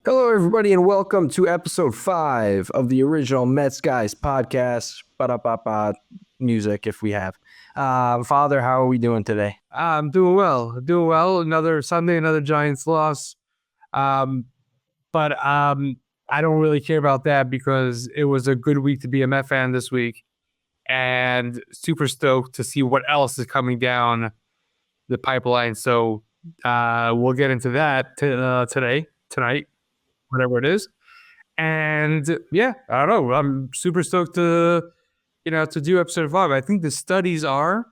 Hello, everybody, and welcome to episode 5 of the original Mets Guys podcast. Ba-da-ba-ba music, if we have. Father, how are we doing today? I'm doing well. Doing well. Another Sunday, another Giants loss. But I don't really care about that because it was a good week to be a Met fan this week, and super stoked to see what else is coming down the pipeline. So we'll get into that tonight, whatever it is. And yeah, I don't know. I'm super stoked to do episode 5. I think the studies are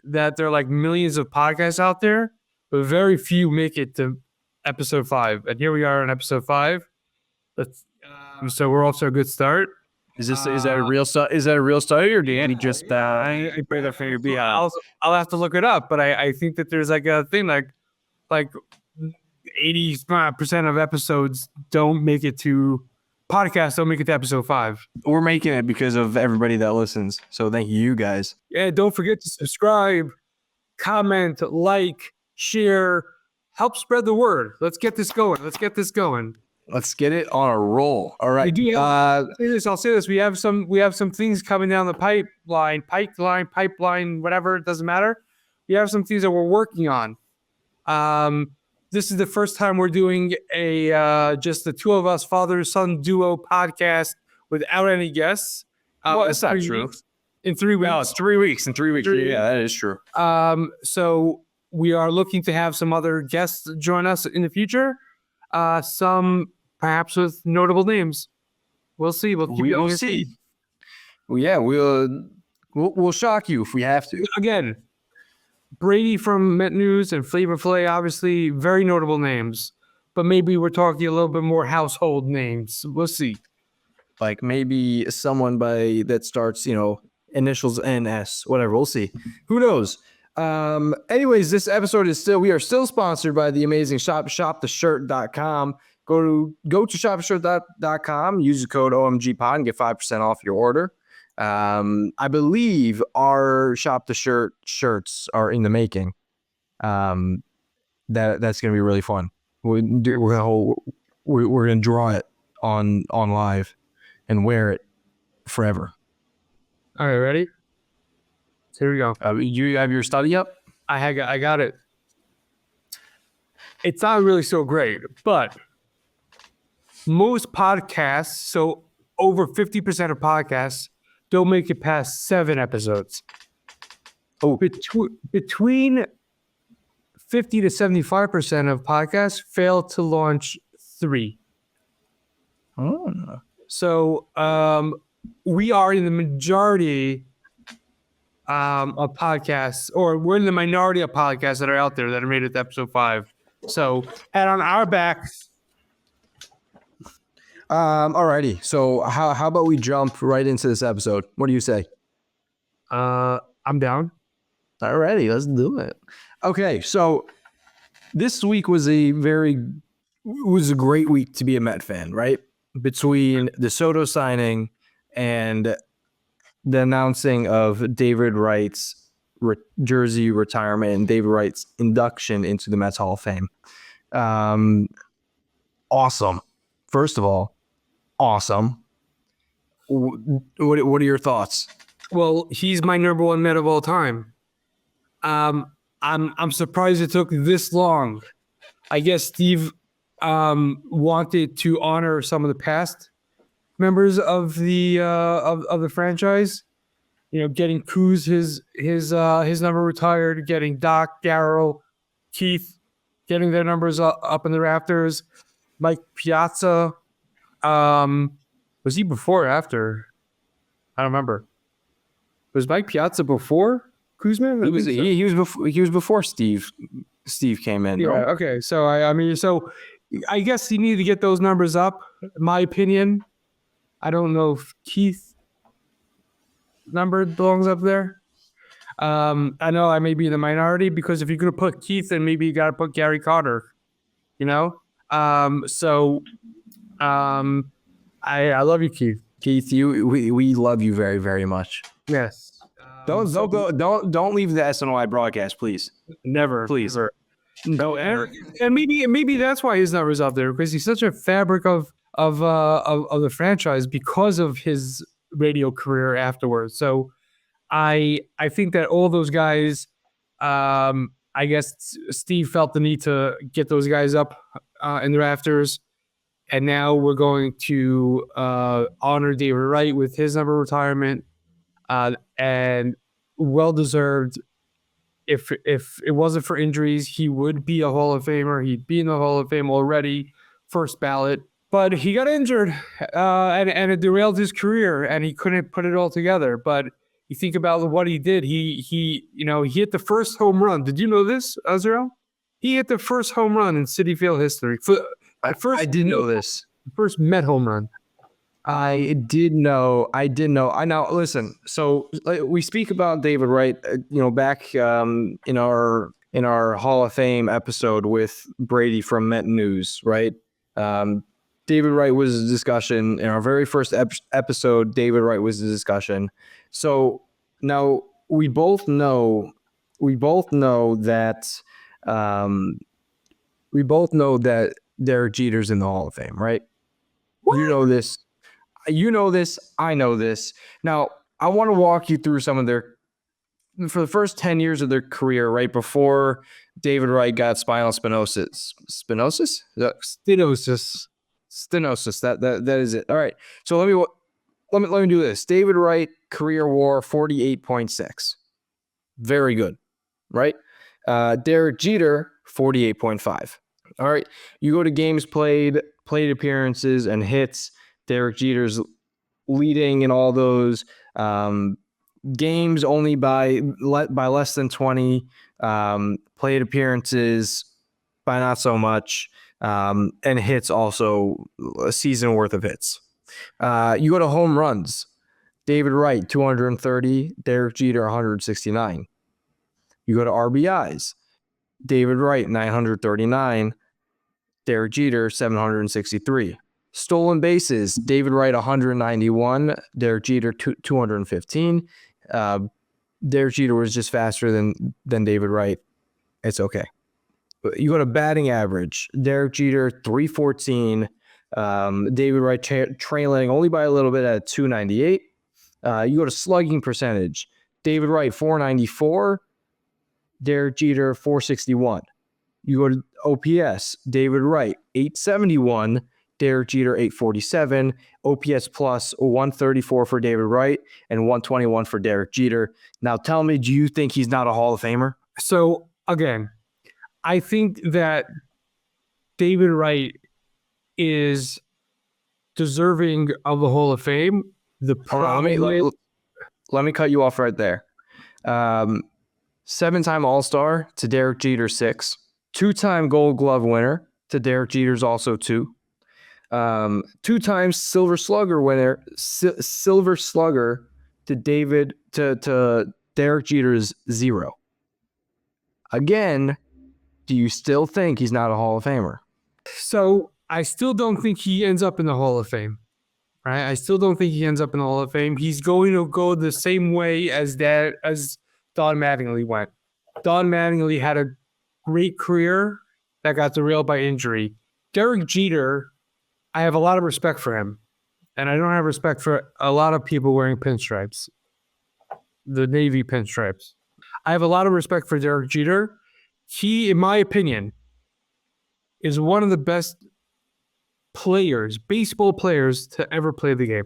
that there are like millions of podcasts out there, but very few make it to episode 5. And here we are on episode 5. So we're off to a good start. Is that a real study, or did you just I pray that for your behalf. I'll have to look it up, but I think that there's like a thing like 80% of episodes don't make it to podcasts don't make it to episode 5. we're making it because of everybody that listens? So thank you guys. Yeah, don't forget to subscribe, comment, like, share, help spread the word. Let's get this going. Let's get it on a roll. All right. I'll say this. We have some things coming down the pipeline, whatever. It doesn't matter. We have some things that we're working on. This is the first time we're doing a just the two of us, father-son duo podcast without any guests. Well, that's not true. In 3 weeks. No, it's 3 weeks. In 3 weeks. Yeah, that is true. So we are looking to have some other guests join us in the future. Some perhaps with notable names. We'll see. We'll see. Well, yeah, we'll shock you if we have to. Again, Brady from Met News and Flavor Flay, obviously very notable names. But maybe we're talking a little bit more household names. We'll see. Like maybe someone that starts, initials NS, whatever. We'll see. Who knows? Anyways, this episode we are still sponsored by the amazing shoptheshirt.com. Go to shoptheshirt.com, use the code OMGPod and get 5% off your order. I believe our Shop the Shirt shirts are in the making. That's going to be really fun. We're going to draw it on live and wear it forever. All right, ready? Here we go. You have your study up? I got it. It's not really so great, but most podcasts, so over 50% of podcasts, don't make it past 7 episodes. Oh, between 50 to 75% of podcasts fail to launch 3. Oh. So we are in the majority of podcasts, or we're in the minority of podcasts that are out there that are made it to episode 5. So, and on our backs. Alrighty. So how about we jump right into this episode? What do you say? I'm down. Alrighty, let's do it. Okay, so this week was a great week to be a Met fan, right? Between the Soto signing and the announcing of David Wright's jersey retirement and David Wright's induction into the Mets Hall of Fame. Awesome. First of all, awesome. What are your thoughts? Well, he's my number 1 Met of all time. I'm surprised it took this long. I guess Steve wanted to honor some of the past members of the of the franchise. Getting Cruz his number retired, getting Doc, Darryl, Keith, getting their numbers up in the rafters. Mike Piazza, was he before or after? I don't remember. Was Mike Piazza before Kuzman? He was before Steve came in. Yeah. Right? Okay. So I guess he needed to get those numbers up. In my opinion, I don't know if Keith number belongs up there. I know I may be in the minority because if you're gonna put Keith, then maybe you gotta put Gary Carter. I love you, Keith. Keith, we love you very, very much. Yes. Don't leave the SNY broadcast, please. Never. Please. Never. No, and maybe that's why his numbers up there, because he's such a fabric of the franchise because of his radio career afterwards. So I think that all those guys, I guess Steve felt the need to get those guys up in the rafters, and now we're going to honor David Wright with his number retirement, and well deserved. If it wasn't for injuries, he would be a Hall of Famer. He'd be in the Hall of Fame already, first ballot. But he got injured, and it derailed his career, and he couldn't put it all together. But you think about what he did. He hit the first home run. Did you know this, Azrael? He hit the first home run in Citi Field history. I didn't know this. First Met home run. I did know. I know. Listen. So we speak about David Wright. Back in our Hall of Fame episode with Brady from Met News, right? David Wright was a discussion in our very first episode. David Wright was a discussion. So now we both know that Derek Jeter's in the Hall of Fame, right? What? You know this. I know this. Now, I want to walk you through some of for the first 10 years of their career, right before David Wright got spinal stenosis. Stenosis. That is it. All right. So let me do this. David Wright career WAR 48.6. Very good, right? Derek Jeter 48.5. All right. You go to games played appearances and hits. Derek Jeter's leading in all those games only by less than 20. Plate appearances by not so much. And hits also a season worth of hits. You go to home runs. David Wright, 230. Derek Jeter, 169. You go to RBIs. David Wright, 939. Derek Jeter, 763. Stolen bases. David Wright, 191. Derek Jeter, 215. Derek Jeter was just faster than David Wright. It's okay. You go to batting average. Derek Jeter, 314. David Wright trailing only by a little bit at 298. You go to slugging percentage. David Wright, 494. Derek Jeter, 461. You go to OPS. David Wright, 871. Derek Jeter, 847. OPS plus 134 for David Wright and 121 for Derek Jeter. Now tell me, do you think he's not a Hall of Famer? So again, I think that David Wright is deserving of the Hall of Fame. Let me cut you off right there. 7-time All-Star to Derek Jeter, 6. 2-time Gold Glove winner to Derek Jeter's also 2. 2-time Silver Slugger winner, Silver Slugger to Derek Jeter's 0. Again, do you still think he's not a Hall of Famer? So I still don't think he ends up in the Hall of Fame. Right? I still don't think he ends up in the Hall of Fame. He's going to go the same way as Don Mattingly went. Don Mattingly had a great career that got derailed by injury. Derek Jeter, I have a lot of respect for him. And I don't have respect for a lot of people wearing pinstripes. The Navy pinstripes. I have a lot of respect for Derek Jeter. He, in my opinion, is one of the best baseball players to ever play the game.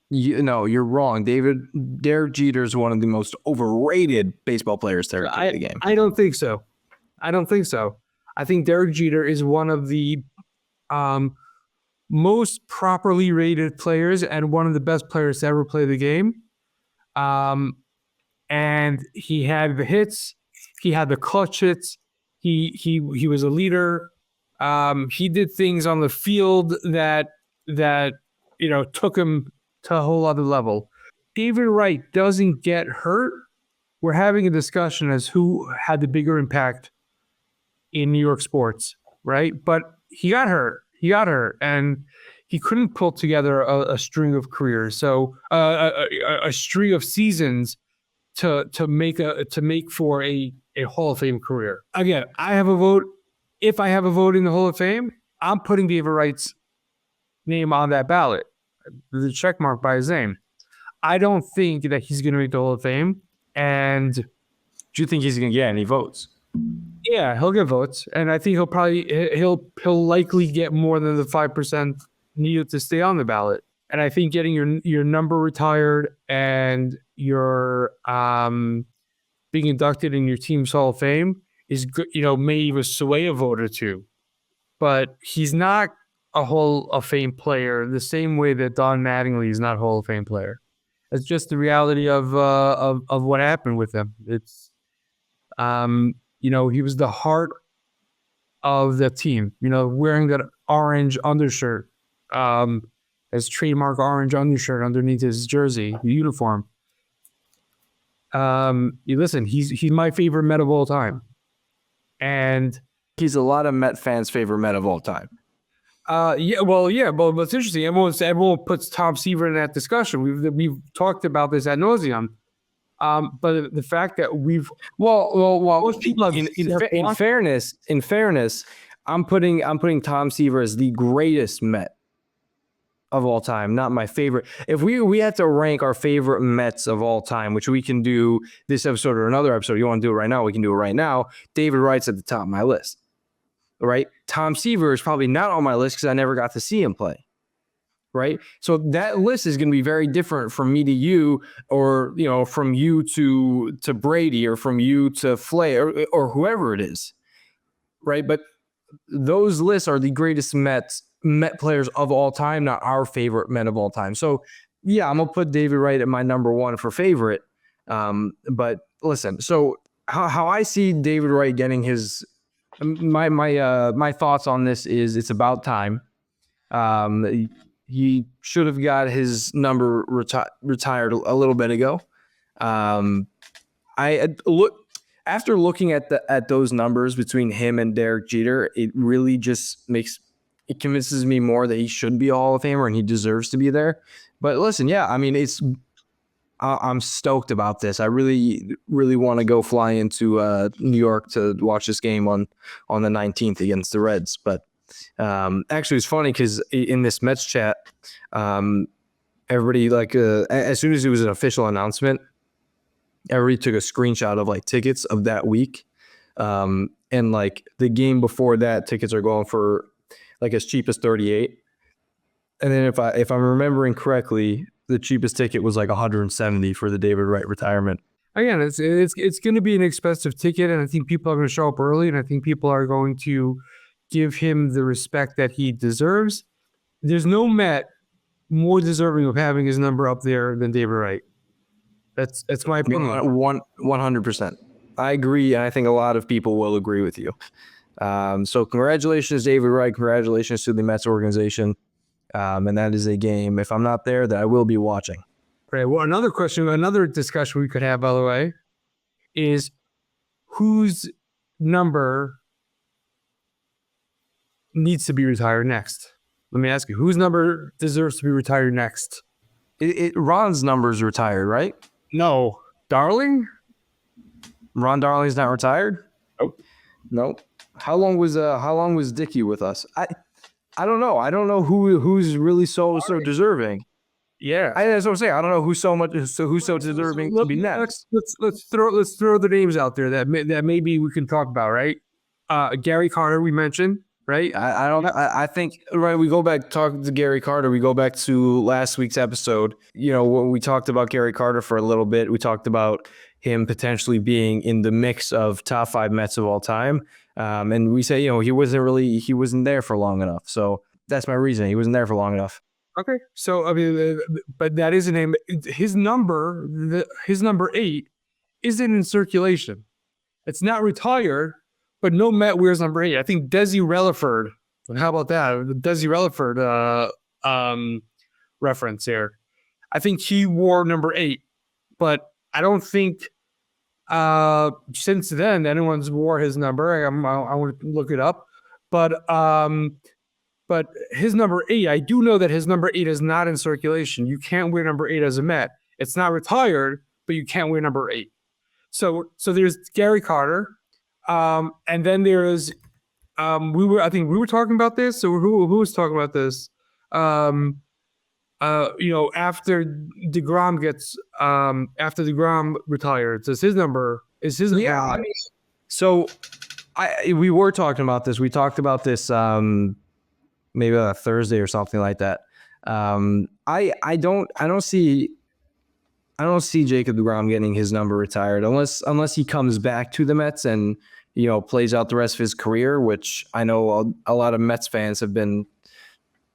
No, you're wrong. Derek Jeter is one of the most overrated baseball players to ever play the game. I don't think so. I think Derek Jeter is one of the most properly rated players and one of the best players to ever play the game. And he had the hits. He had the clutch hits. He was a leader. He did things on the field that took him to a whole other level. David Wright doesn't get hurt. We're having a discussion as who had the bigger impact in New York sports, right? But he got hurt. And he couldn't pull together a string of careers. So a string of seasons to make for a a Hall of Fame career. Again, I have a vote. If I have a vote in the Hall of Fame, I'm putting David Wright's name on that ballot. The check mark by his name. I don't think that he's going to make the Hall of Fame. And Do you think he's going to get any votes? yeah, he'll get votes, and I think he'll likely get more than the 5% needed to stay on the ballot. And I think getting your number retired and your being inducted in your team's Hall of Fame is good. May even sway a vote or two, but he's not a Hall of Fame player the same way that Don Mattingly is not a Hall of Fame player. It's just the reality of what happened with him. It's he was the heart of the team, wearing that orange undershirt, his trademark orange undershirt underneath his jersey, uniform. Listen, he's my favorite Met of all time. And he's a lot of Met fans' favorite Met of all time. But it's interesting. Everyone puts Tom Seaver in that discussion. We've talked about this ad nauseum. But the fact that most people have in fairness, I'm putting Tom Seaver as the greatest Met of all time, not my favorite. If we had to rank our favorite Mets of all time, which we can do this episode or another episode, you want to do it right now, we can do it right now. David Wright's at the top of my list. Right? Tom Seaver is probably not on my list because I never got to see him play. Right? So that list is going to be very different from me to you, or from you to Brady, or from you to Flay, or whoever it is. Right? But those lists are the greatest Met players of all time, not our favorite Met of all time. So yeah, I'm gonna put David Wright at my number one for favorite. But listen, so how I see David Wright getting his my thoughts on this is it's about time. He should have got his number retired a little bit ago. After looking at those numbers between him and Derek Jeter, it really just convinces me more that he should be a Hall of Famer and he deserves to be there. But listen, yeah, I mean, I'm stoked about this. I really, really want to go fly into New York to watch this game on the 19th against the Reds. But actually, it's funny because in this Mets chat, everybody as soon as it was an official announcement, everybody took a screenshot of tickets of that week, and the game before that, tickets are going for as cheap as $38, and then if I'm remembering correctly, the cheapest ticket was $170 for the David Wright retirement. Again, it's going to be an expensive ticket, and I think people are going to show up early, and I think people are going to give him the respect that he deserves. There's no Met more deserving of having his number up there than David Wright. That's my opinion. 100%. I agree, and I think a lot of people will agree with you. So congratulations, David Wright. Congratulations to the Mets organization. And that is a game, if I'm not there, that I will be watching. Right. Well, another discussion we could have, by the way, is whose number needs to be retired next. Let me ask you, whose number deserves to be retired next? Ron's number's retired, right? No. Darling? Ron Darling's not retired? Nope. How long was Dickey with us? I don't know. I don't know who's really so deserving. Yeah, that's what I'm saying. I don't know who's so deserving to be next. Let's throw the names out there that maybe we can talk about. Right, Gary Carter we mentioned. Right, I think right. We go back talk to Gary Carter. We go back to last week's episode. When we talked about Gary Carter for a little bit, we talked about him potentially being in the mix of top 5 Mets of all time. And we say, he wasn't there for long enough. So that's my reason. He wasn't there for long enough. Okay. So, I mean, but that is a name. His number 8 isn't in circulation. It's not retired, but no Met wears number 8. I think Desi Relaford. How about that? The Desi Relaford reference here. I think he wore number 8, but I don't think since then anyone's wore his number. I want to look it up, but his number 8, I do know that his number 8 is not in circulation. You can't wear number 8 as a Met. It's not retired, but you can't wear number 8. So there's Gary Carter, and then there's I think we were talking about this. So who was talking about this? After DeGrom retires, Yeah, I mean, so we were talking about this. We talked about this maybe a Thursday or something like that. I don't see Jacob DeGrom getting his number retired unless he comes back to the Mets and plays out the rest of his career, which I know a lot of Mets fans have been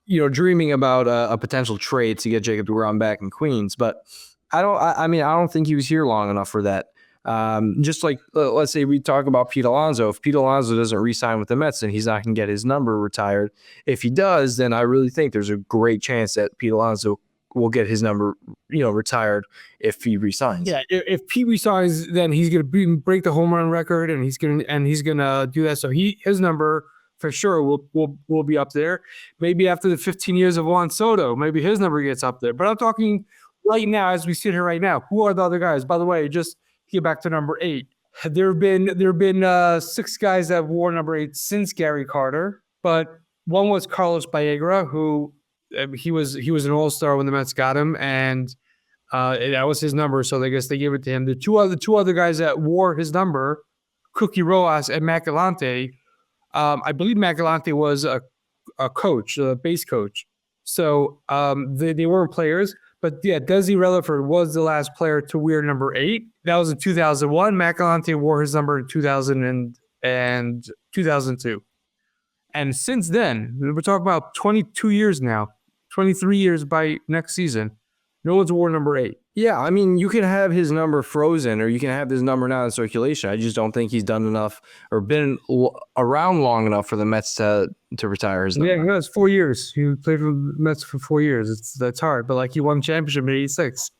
dreaming about a potential trade to get Jacob DeGrom back in Queens. But I don't think he was here long enough for that. Just like let's say we talk about Pete Alonso. If Pete Alonso doesn't re-sign with the Mets, then he's not going to get his number retired. If he does, then I really think there's a great chance that Pete Alonso will get his number, retired if he resigns. Yeah, if Pete resigns, then he's gonna break the home run record, and he's gonna do that. So his number for sure will be up there. Maybe after the 15 years of Juan Soto, maybe his number gets up there. But I'm talking right now, as we sit here right now. Who are the other guys? By the way, just get back to number 8. There have been 6 guys that have worn number 8 since Gary Carter, but one was Carlos Baegra, who he was an all-star when the Mets got him, and that was his number. So I guess they gave it to him. The two other guys that wore his number, Cookie Rojas and Matt Galante. I believe Matt Galante was a coach, a base coach. So they weren't players. But yeah, Desi Relaford was the last player to wear number 8. That was in 2001. Matt Galante wore his number in 2000 and 2002. And since then, we're talking about 22 years now, 23 years by next season. No one's worn number 8. Yeah, I mean, you can have his number frozen or you can have his number now in circulation. I just don't think he's done enough or been around long enough for the Mets to retire his number. Yeah, it's 4 years. He played for the Mets for 4 years. That's hard. But he won championship in '86.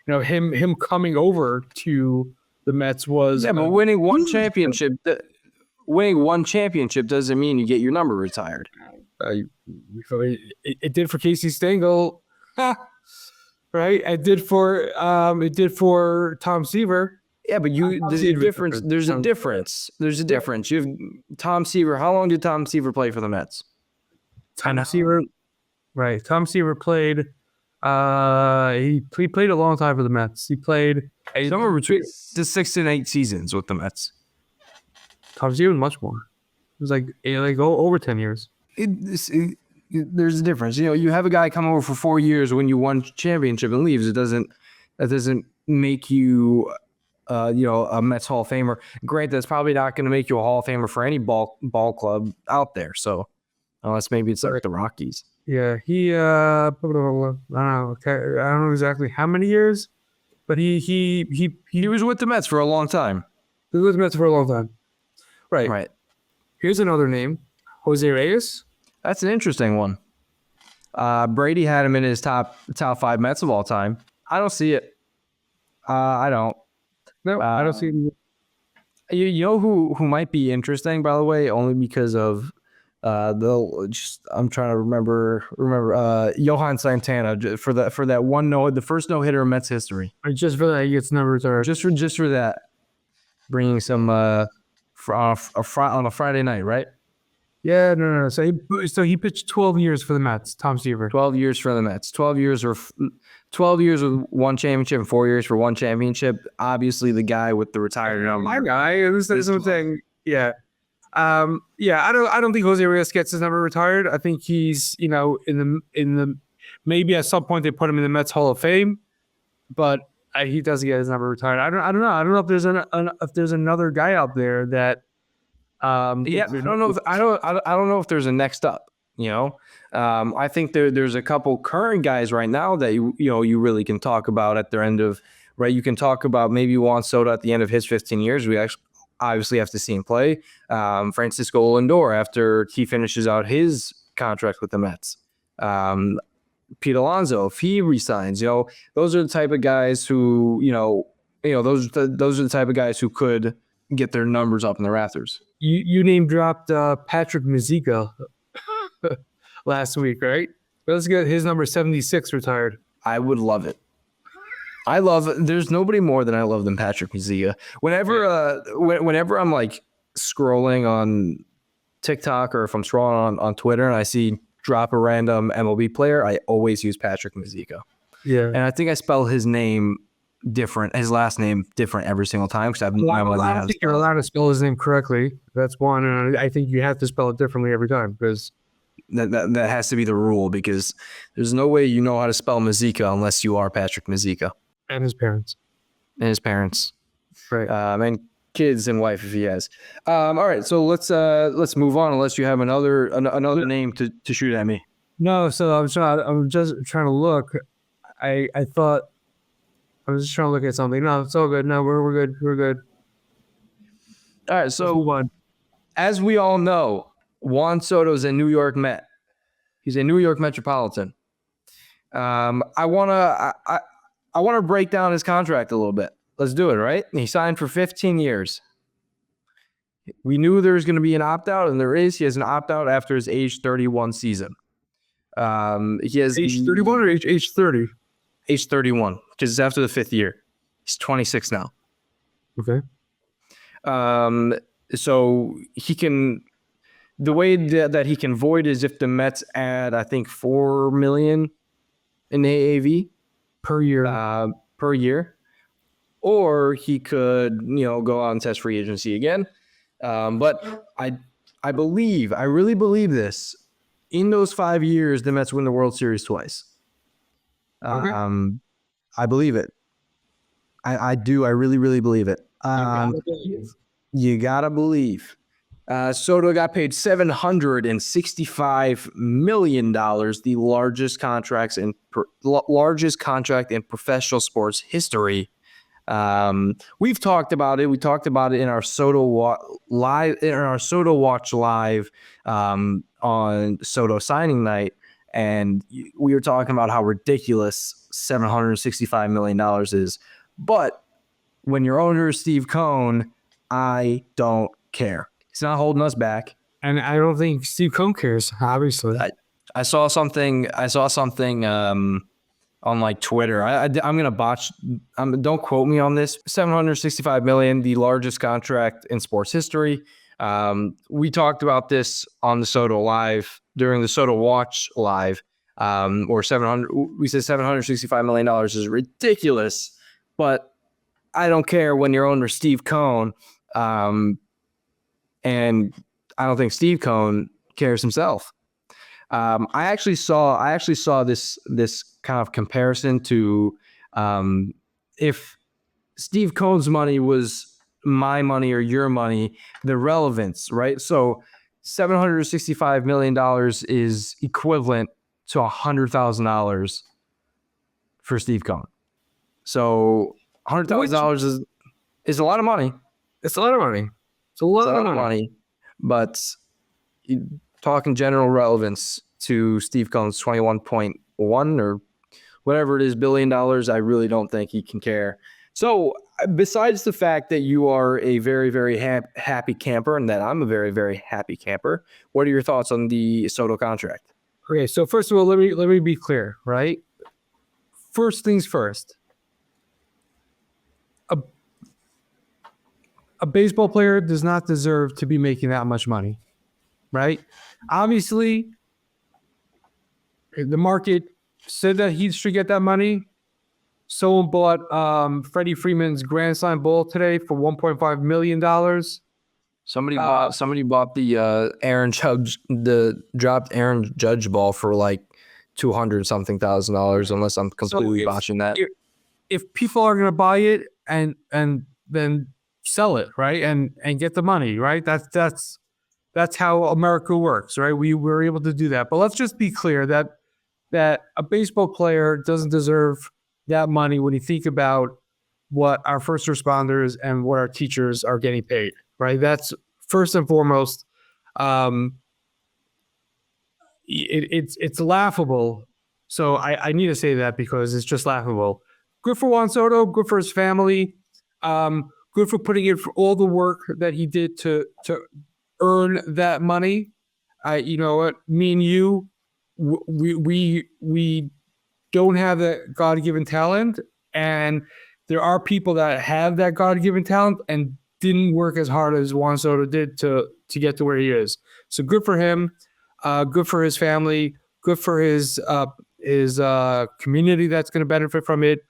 Him coming over to the Mets was but winning one championship. Winning one championship doesn't mean you get your number retired. It did for Casey Stengel. Right, it did for Tom Seaver. Yeah, but there's a difference. There's a difference. You have Tom Seaver. How long did Tom Seaver play for the Mets? Tom Seaver played. He played a long time for the Mets. He played somewhere between the 6 and 8 seasons with the Mets. Tom Seaver much more. It was over 10 years. There's a difference. You have a guy come over for 4 years when you won championship and leaves. That doesn't make you, a Mets Hall of Famer. Granted, that's probably not going to make you a Hall of Famer for any ball club out there. So, unless maybe it's like the Rockies. Yeah, I don't know exactly how many years, but he was with the Mets for a long time. He was with the Mets for a long time. Right. Here's another name, Jose Reyes. That's an interesting one. Brady had him in his top 5 Mets of all time. I don't see it. I don't. No, I don't see it. You know who might be interesting, by the way, only because of I'm trying to remember Johan Santana for that one the first no-hitter in Mets history. Just for that, he gets number retired. Just for that, bringing some on a Friday night, right? Yeah, no. So he pitched 12 years for the Mets, Tom Seaver. 12 years for the Mets. 12 years with one championship and 4 years for one championship. Obviously, the guy with the retired number. My guy. That's something. Yeah. I don't think Jose Reyes gets his number retired. I think he's, in the maybe at some point they put him in the Mets Hall of Fame, but he doesn't get his number retired. I don't know. I don't know if there's another guy out there that. I don't know if there's a next up. I think there's a couple current guys right now that you really can talk about at their end of right. You can talk about maybe Juan Soto at the end of his 15 years. We actually obviously have to see him play. Francisco Lindor after he finishes out his contract with the Mets. Pete Alonso, if he resigns, those are the type of guys who those are the type of guys who could get their numbers up in the rafters. You name dropped Patrick Mazeika last week, right? Let's get his number 76 retired. I would love it. There's nobody more than I love than Patrick Maziga. Whenever I'm like scrolling on TikTok or if I'm scrolling on Twitter and I see drop a random MLB player, I always use Patrick Maziga. Yeah. And I think I spell his name different, his last name different every single time because I don't think you're allowed to spell his name correctly. That's one. And I think you have to spell it differently every time because that has to be the rule because there's no way you know how to spell Maziga unless you are Patrick Maziga. And his parents. And his parents. Right. And kids and wife if he has. All right, so let's move on unless you have another name to shoot at me. No, so I'm just trying to look. I thought I was just trying to look at something. No, it's all good. No, we're good. We're good. All right, so as we all know, Juan Soto's a New York Met. He's a New York Metropolitan. I wanna break down his contract a little bit. Let's do it, right? He signed for 15 years. We knew there was going to be an opt-out, and there is. He has an opt-out after his age 31 season. He has age 31 or age 30? Age 31, because it's after the 5th year. He's 26 now. Okay. So he can. The way that he can void is if the Mets add, I think, $4 million in AAV per year. Or he could, go out and test free agency again. But I really believe this. In those 5 years, the Mets win the World Series twice. Okay. I believe it. I do. I really, really believe it. You gotta believe. Soto got paid $765 million, the largest contract in professional sports history. We've talked about it. We talked about it in our Soto Watch live on Soto signing night, and we were talking about how ridiculous $765 million is. But when your owner is Steve Cohn, I don't care. He's not holding us back, and I don't think Steve Cohn cares. Obviously, I saw something. On like Twitter, I'm gonna botch. Don't quote me on this. $765 million, the largest contract in sports history. We talked about this on the Soto Live during the Soto Watch Live. We said $765 million is ridiculous, but I don't care when your owner Steve Cohn, and I don't think Steve Cohn cares himself. I actually saw this kind of comparison to if Steve Cohn's money was my money or your money, the relevance, right? So $765 million is equivalent to $100,000 for Steve Cohn. So $100,000 is a lot of money. It's a lot of money. It's a lot of money. But talking general relevance to Steve Cohn's 21.1 or whatever it is billion dollars, I really don't think he can care. So besides the fact that you are a very, very happy camper and that I'm a very, very happy camper, what are your thoughts on the Soto contract? Okay, so first of all, let me be clear, right? First things first. A baseball player does not deserve to be making that much money, right? Obviously, the market said that he should get that money. Someone bought Freddie Freeman's Grand Slam ball today for $1.5 million. Somebody bought the dropped Aaron Judge ball for like $200-something thousand, unless I'm completely botching that. If people are gonna buy it and then sell it, right, and get the money, right? That's how America works, right? We were able to do that. But let's just be clear that a baseball player doesn't deserve that money when you think about what our first responders and what our teachers are getting paid, right? That's first and foremost. It's laughable. So I need to say that because it's just laughable. Good for Juan Soto, good for his family, good for putting in for all the work that he did to earn that money. You know what? Me and you, we don't have that God-given talent, And there are people that have that God-given talent and didn't work as hard as Juan Soto did to get to where he is. So good for him. Good for his family. Good for his community that's going to benefit from it.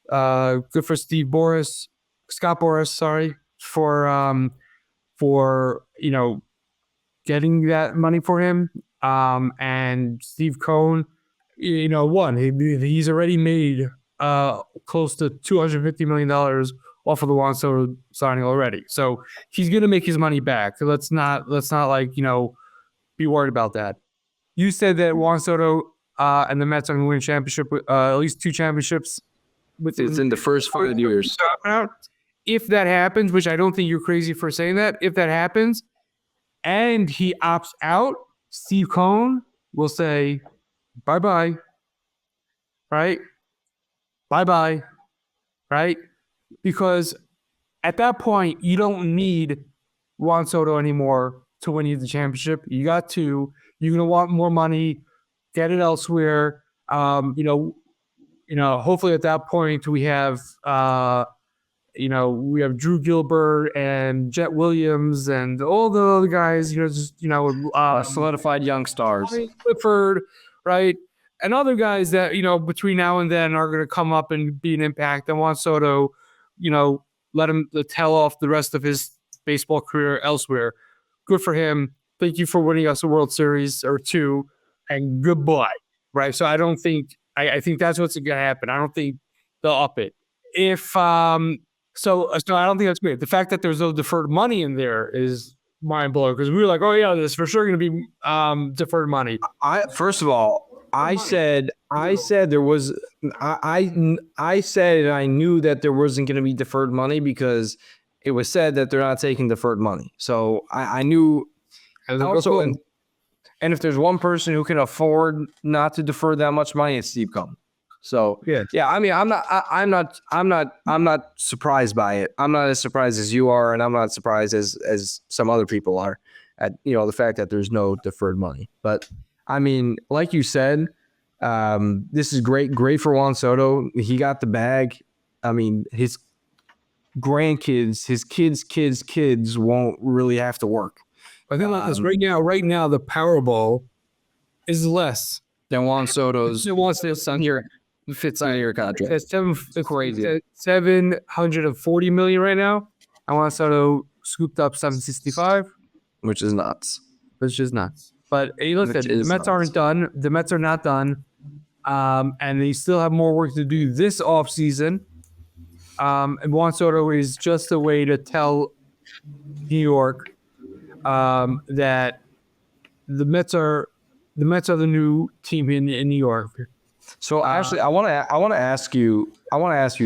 Good for Scott Boras, sorry, for getting that money for him. And Steve Cohen, he's already made close to $250 million off of the Juan Soto signing already. So he's gonna make his money back. Let's not be worried about that. You said that Juan Soto and the Mets are gonna win a championship, at least 2 championships within the first 5 years. If that happens, which I don't think you're crazy for saying that, if that happens and he opts out, Steve Cohen will say bye-bye, right? Bye-bye, right? Because at that point, you don't need Juan Soto anymore to win you the championship. You got 2. You're going to want more money, get it elsewhere. Hopefully at that point we have Drew Gilbert and Jet Williams and all the other guys, Solidified young stars. Clifford, right? And other guys that, between now and then are going to come up and be an impact. And Juan Soto, let him tell off the rest of his baseball career elsewhere. Good for him. Thank you for winning us a World Series or 2, and goodbye, right? So I don't think, I think that's what's going to happen. I don't think they'll up it. So I don't think that's great. The fact that there's no deferred money in there is mind blowing, because we were like, oh yeah, there's for sure going to be deferred money. First of all, I said there was. I said I knew that there wasn't going to be deferred money because it was said that they're not taking deferred money. So I knew. Also, and if there's one person who can afford not to defer that much money, it's Steve Cohen. So yeah. I mean, I'm not surprised by it. I'm not as surprised as you are, and I'm not surprised as some other people are at the fact that there's no deferred money. But I mean, like you said, this is great for Juan Soto. He got the bag. I mean, his grandkids, his kids won't really have to work. I think like this right now, the Powerball is less than Juan Soto's. It wants this on here. Fits on your contract. It's crazy. $740 million right now. I want Soto scooped up 765, which is nuts. But hey, listen, the Mets aren't done. The Mets are not done, and they still have more work to do this offseason. And Juan Soto is just a way to tell New York that the Mets are the new team in New York. So actually, I want to ask you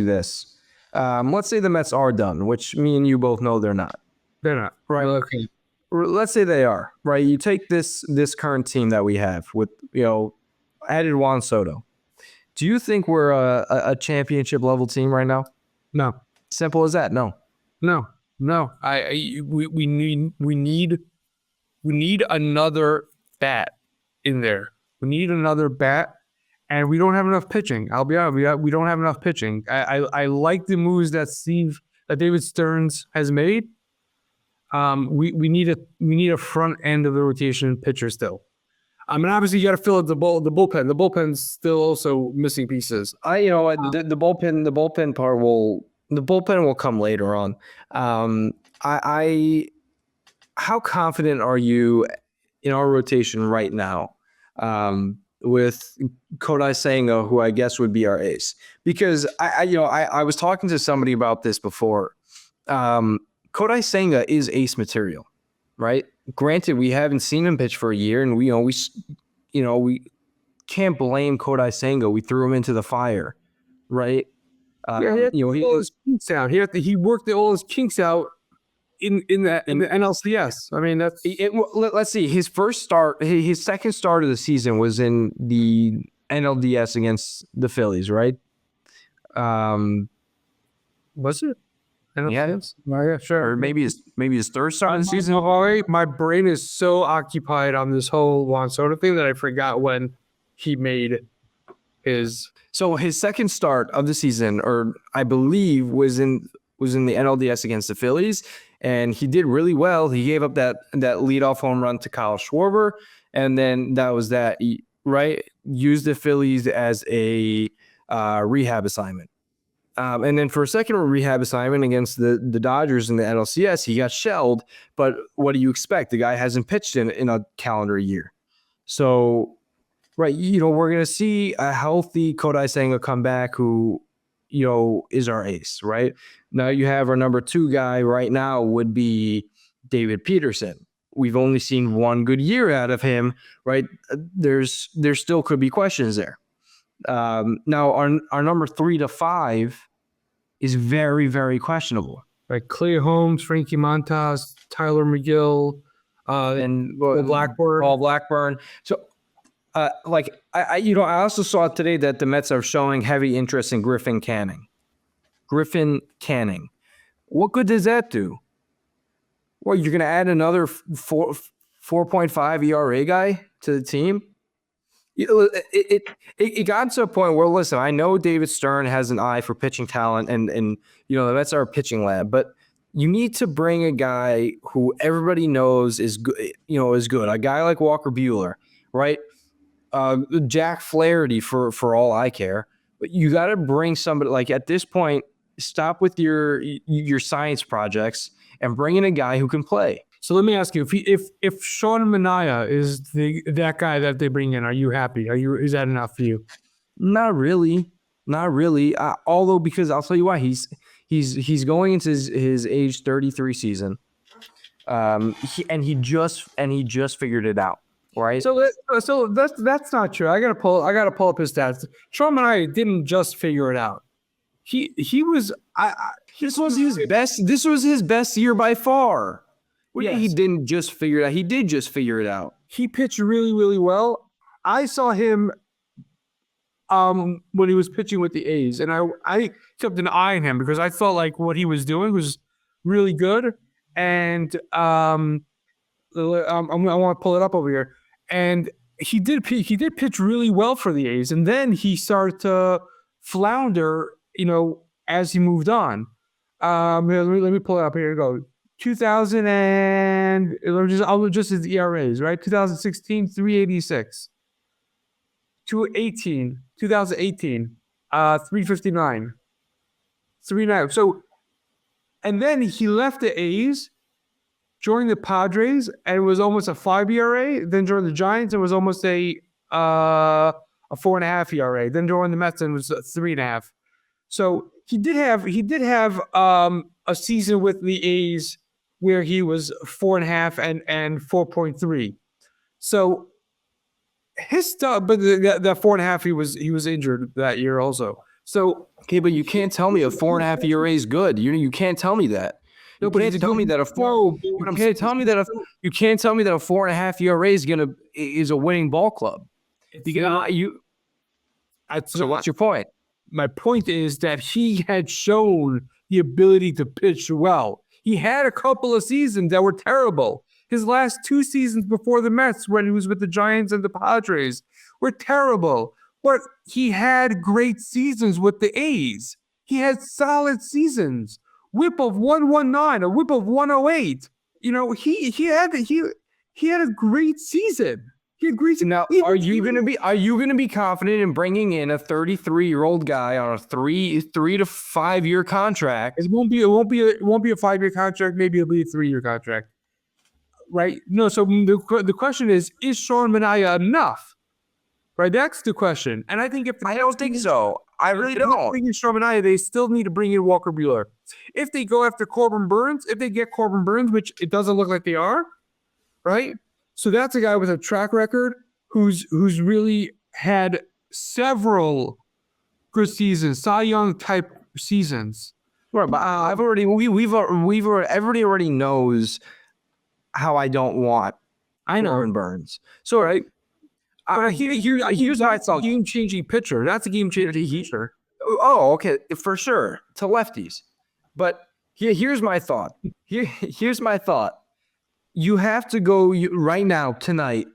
this. Let's say the Mets are done, which me and you both know they're not. They're not, right? Okay. Let's say they are, right? You take this current team that we have with added Juan Soto. Do you think we're a championship level team right now? No. Simple as that. No. We need another bat in there. We need another bat. And we don't have enough pitching. I'll be honest, we don't have enough pitching. I like the moves that David Stearns has made. We need a front end of the rotation pitcher still. I mean, obviously you got to fill out the bullpen. The bullpen's still also missing pieces. The bullpen part will come later on. How confident are you in our rotation right now? With Kodai Senga, who I guess would be our ace, because I was talking to somebody about this before. Kodai Senga is ace material, right? Granted, we haven't seen him pitch for a year, and we can't blame Kodai Senga. We threw him into the fire, right? He all his kinks out. He worked all his kinks out in the NLCS. I mean, let's see. His second start of the season was in the NLDS against the Phillies, right? Was it? NLCS? Yeah, sure. Or maybe his third start of the season. My brain is so occupied on this whole Juan Soto thing that I forgot when he made So his second start of the season, or I believe was in the NLDS against the Phillies, and he did really well. He gave up that leadoff home run to Kyle Schwarber, and then that was that. He, right, used the Phillies as a rehab assignment. And then for a second rehab assignment against the Dodgers in the NLCS, he got shelled. But what do you expect? The guy hasn't pitched in a calendar year. So, right, we're going to see a healthy Kodai Senga come back who, is our ace, right? Now you have our number 2 guy right now would be David Peterson. We've only seen one good year out of him, right? There still could be questions there. Now our number 3 to 5 is very, very questionable. Like Clay Holmes, Frankie Montas, Tyler McGill, and Paul Blackburn. So, I also saw today that the Mets are showing heavy interest in Griffin Canning. What good does that do? Well, you're going to add another 4.5 ERA guy to the team? It got to a point where, listen, I know David Stern has an eye for pitching talent, and the Mets are a pitching lab, but you need to bring a guy who everybody knows is good. Is good. A guy like Walker Buehler, right? Jack Flaherty, for all I care. But you got to bring somebody like at this point. Stop with your science projects and bring in a guy who can play. So let me ask you: if Sean Manaea is that guy that they bring in, are you happy? Is that enough for you? Not really. Although, because I'll tell you why, he's going into his age 33 season. He just figured it out, right? So that's not true. I gotta pull up his stats. Sean Manaea didn't just figure it out. He was. This was his best. This was his best year by far. Yes. He didn't just figure it out. He did just figure it out. He pitched really, really well. I saw him when he was pitching with the A's, and I kept an eye on him because I felt like what he was doing was really good. And I want to pull it up over here. And he did pitch really well for the A's, and then he started to flounder, as he moved on. Let me pull it up. Here we go. 2000 and I'll just his ERAs, right? 2016, 386. 2018, 359. 39. So, and then he left the A's, joined the Padres, and it was almost a 5 ERA. Then joined the Giants, it was almost a 4.5 ERA. Then joined the Mets, and it was 3.5. So he did have a season with the A's where he was 4.5 and 4.3. So his stuff, but that 4.5, he was injured that year also. So okay, but you can't tell me a 4.5 ERA is good. You can't tell me that. You can't tell me that a 4.5 ERA is a winning ball club. So what's your point? My point is that he had shown the ability to pitch well. He had a couple of seasons that were terrible. His last 2 seasons before the Mets, when he was with the Giants and the Padres, were terrible. But he had great seasons with the A's. He had solid seasons. Whip of 119, a whip of 108. He had a great season. Now, are you gonna be confident in bringing in a 33-year-old guy on a 3 to 5 year contract? It won't be a 5-year contract. Maybe it'll be a 3-year contract, right? No. So the question is Sean Manaea enough? Right, that's the question. And I think I don't think so. I really don't. Bring in Sean Manaea, they still need to bring in Walker Buehler. If they go after Corbin Burns, if they get Corbin Burns, which it doesn't look like they are, right? So that's a guy with a track record who's really had several good seasons, Cy Young type seasons. Right, but everybody already knows how I don't want Corbin Burns. So right, here's how I saw game-changing pitcher. That's a game-changing pitcher. Oh, okay, for sure to lefties. But here's my thought. Here's my thought. You have to go right now, tonight.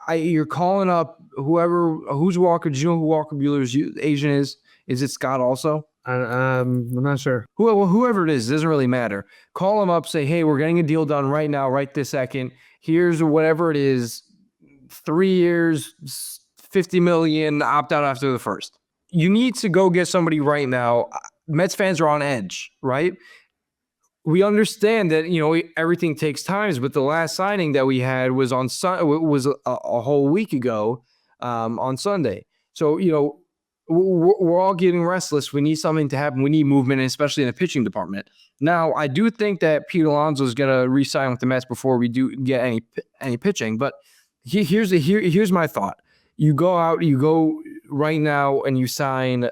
you're calling up who's Walker. Do you know who Walker Bueller's agent is? Is it Scott also? I'm not sure. Whoever it is, doesn't really matter. Call him up, say, hey, we're getting a deal done right now, right this second. Here's whatever it is, 3 years, 50 million, opt out after the first. You need to go get somebody right now. Mets fans are on edge, right? We understand that, everything takes time, but the last signing that we had was was a whole week ago on Sunday. So, we're all getting restless. We need something to happen. We need movement, especially in the pitching department. Now, I do think that Pete Alonso is going to re-sign with the Mets before we do get any pitching. But here's my thought. You go right now and you sign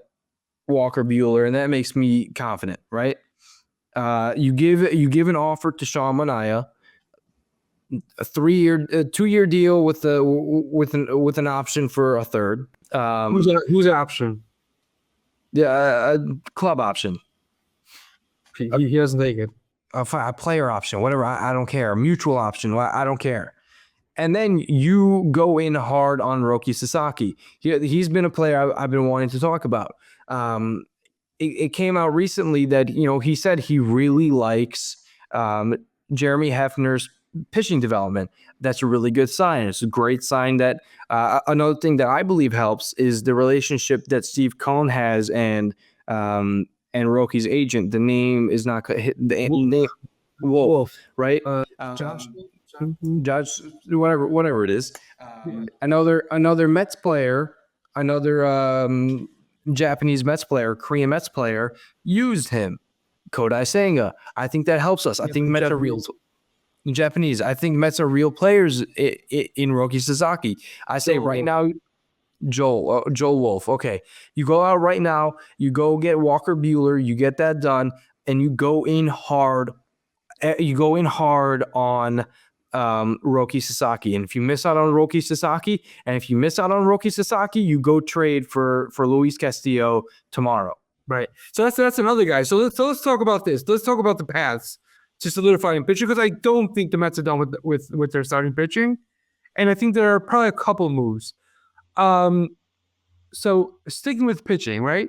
Walker Buehler, and that makes me confident, right? You give an offer to Sean Manaea, a 2-year deal with an option for a third. Who's an option? Yeah, a club option. He doesn't take it. A player option, whatever. I don't care. A mutual option. I don't care. And then you go in hard on Roki Sasaki. He's been a player I've been wanting to talk about. It came out recently that he said he really likes Jeremy Hefner's pitching development. That's a really good sign. It's a great sign that another thing that I believe helps is the relationship that Steve Cohn has and Roki's agent. The name is not name Wolf, right? Josh, whatever it is. Another Mets player, another Japanese Mets player, Korean Mets player used him. Kodai Senga. I think that helps us. I think Mets are real. Japanese. I think Mets are real players in Roki Sasaki. I say right now, Joel Wolf. Okay, you go out right now. You go get Walker Buehler. You get that done, and you go in hard. You go in hard on Roki Sasaki. And if you miss out on Roki Sasaki, you go trade for Luis Castillo tomorrow. Right. So that's another guy. So let's talk about this. Let's talk about the paths to solidifying pitching, because I don't think the Mets are done with their starting pitching, and I think there are probably a couple moves. So sticking with pitching, right?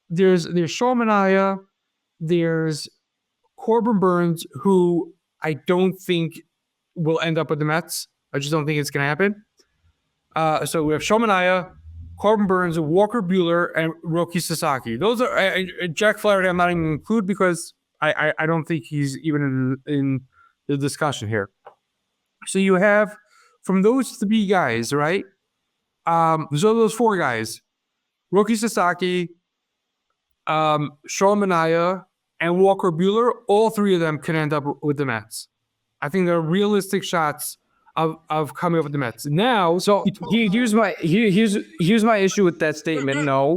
There's Sean Manaea, there's Corbin Burns, who I don't think will end up with the Mets. I just don't think it's going to happen. So we have Sean Manaea, Corbin Burns, Walker Buehler, and Roki Sasaki. Those are Jack Flaherty. I'm not even include because I don't think he's even in the discussion here. So you have from those 3 guys, right? So those 4 guys, Roki Sasaki, Sean Manaea, and Walker Buehler. All 3 of them can end up with the Mets. I think they're realistic shots of coming up with the Mets. Now, so here's my issue with that statement. No.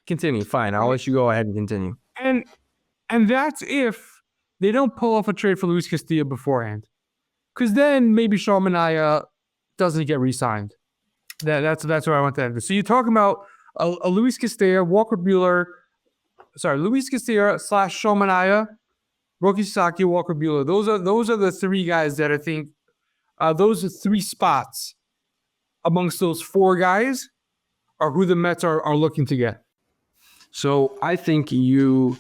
Continue. Fine, I'll let you go ahead and continue. And that's if they don't pull off a trade for Luis Castillo beforehand, because then maybe Sean Manaea doesn't get re-signed. That's where I want to end. So you're talking about a Luis Castillo, Walker Buehler, Luis Castillo / Sean Manaea, Roki Sasaki, Walker Buehler. Those are the 3 guys that I think those are 3 spots amongst those 4 guys are who the Mets are looking to get. So I think you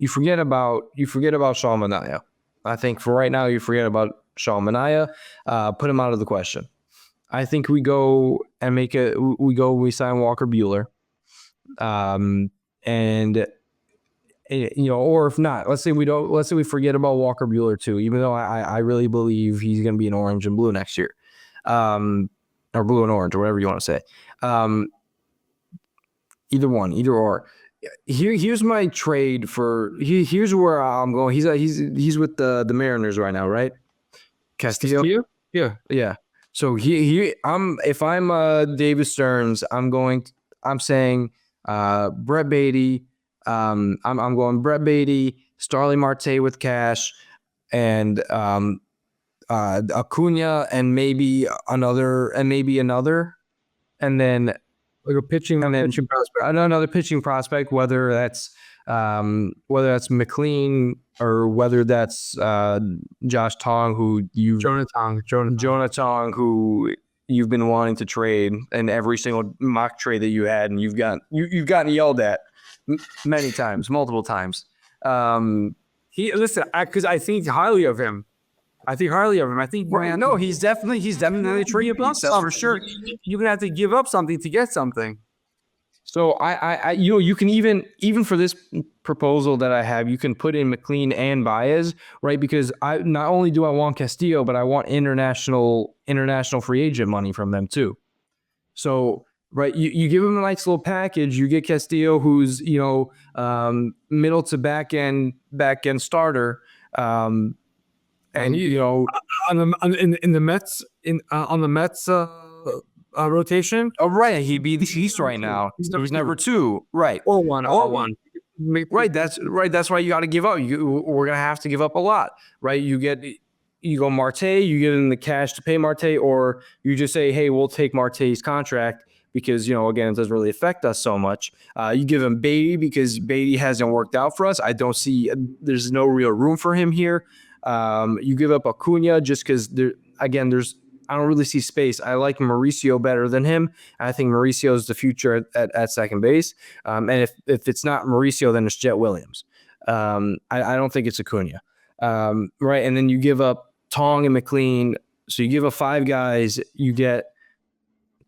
forget about Sean Manaea. I think for right now you forget about Sean Manaea. Put him out of the question. I think we go and we sign Walker Buehler. And or if not, let's say we forget about Walker Buehler too, even though I really believe he's going to be in orange and blue next year. Or blue and orange, or whatever you want to say. Either or. Here's my trade for. Here's where I'm going. He's with the Mariners right now, right? Castillo. Yeah. So if I'm David Stearns, I'm saying Brett Beatty. I'm going Brett Beatty, Starling Marte with cash, and Acuna, and maybe another, and then like a pitching prospect. Another pitching prospect, whether that's whether that's McLean or whether that's Josh Tong, who Jonah Tong, who you've been wanting to trade, and every single mock trade that you had, and you've gotten yelled at many times, multiple times. Because I think highly of him. I think he's definitely trade piece, that's for sure. You're gonna have to give up something to get something. So I you can even for this proposal that I have, you can put in McLean and Baez, right? Because I not only do I want Castillo, but I want international free agent money from them too. So right, you give him a nice little package. You get Castillo, who's middle to back end starter, and in the Mets on the Mets rotation. Oh right, he'd be the East right now. He's number 2, right? Or one. Right, that's right. That's why you got to give up. We're gonna have to give up a lot, right? You go Marte, you get in the cash to pay Marte, or you just say, hey, we'll take Marte's contract because again, it doesn't really affect us so much. You give him Beatty because Beatty hasn't worked out for us. I don't see there's no real room for him here. You give up Acuna just because I don't really see space. I like Mauricio better than him. I think Mauricio is the future at second base. And if it's not Mauricio, then it's Jet Williams. I don't think it's Acuna. Right. And then you give up Tong and McLean. So you give up 5 guys. You get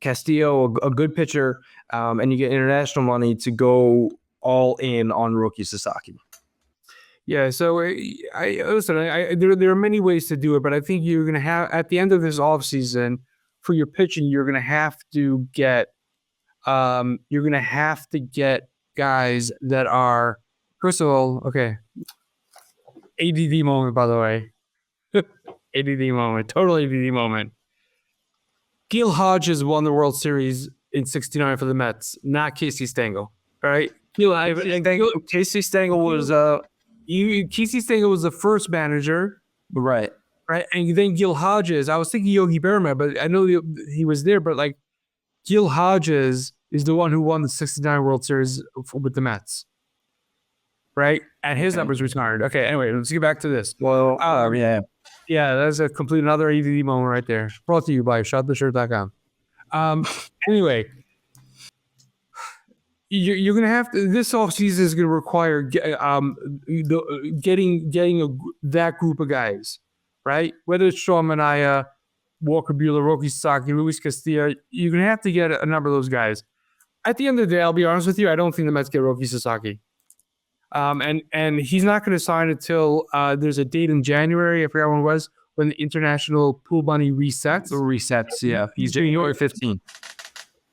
Castillo, a good pitcher, and you get international money to go all in on Roki Sasaki. Yeah, so there are many ways to do it, but I think you're going to have, at the end of this offseason, for your pitching, you're going to have to get guys that are, first of all, okay, ADD moment, by the way. ADD moment, total ADD moment. Gil Hodges won the World Series in '69 for the Mets, not Casey Stengel. All right, Casey Stengel was Casey Stengel was the first manager, right, and then Gil Hodges. I was thinking Yogi Berra, but I know he was there. But like, Gil Hodges is the one who won the '69 World Series with the Mets, right? And his numbers retired. Okay, anyway, let's get back to this. Well, yeah, that's a complete another ADD moment right there. Brought to you by shottheshirt.com. Anyway. You're gonna have to. This offseason is gonna require getting that group of guys, right? Whether it's Sean Manaea, Walker Buehler, Roki Sasaki, Luis Castillo, you're gonna have to get a number of those guys. At the end of the day, I'll be honest with you, I don't think the Mets get Roki Sasaki. And he's not gonna sign until there's a date in January. I forgot when it was, when the international pool money resets. Yeah. He's January 15th.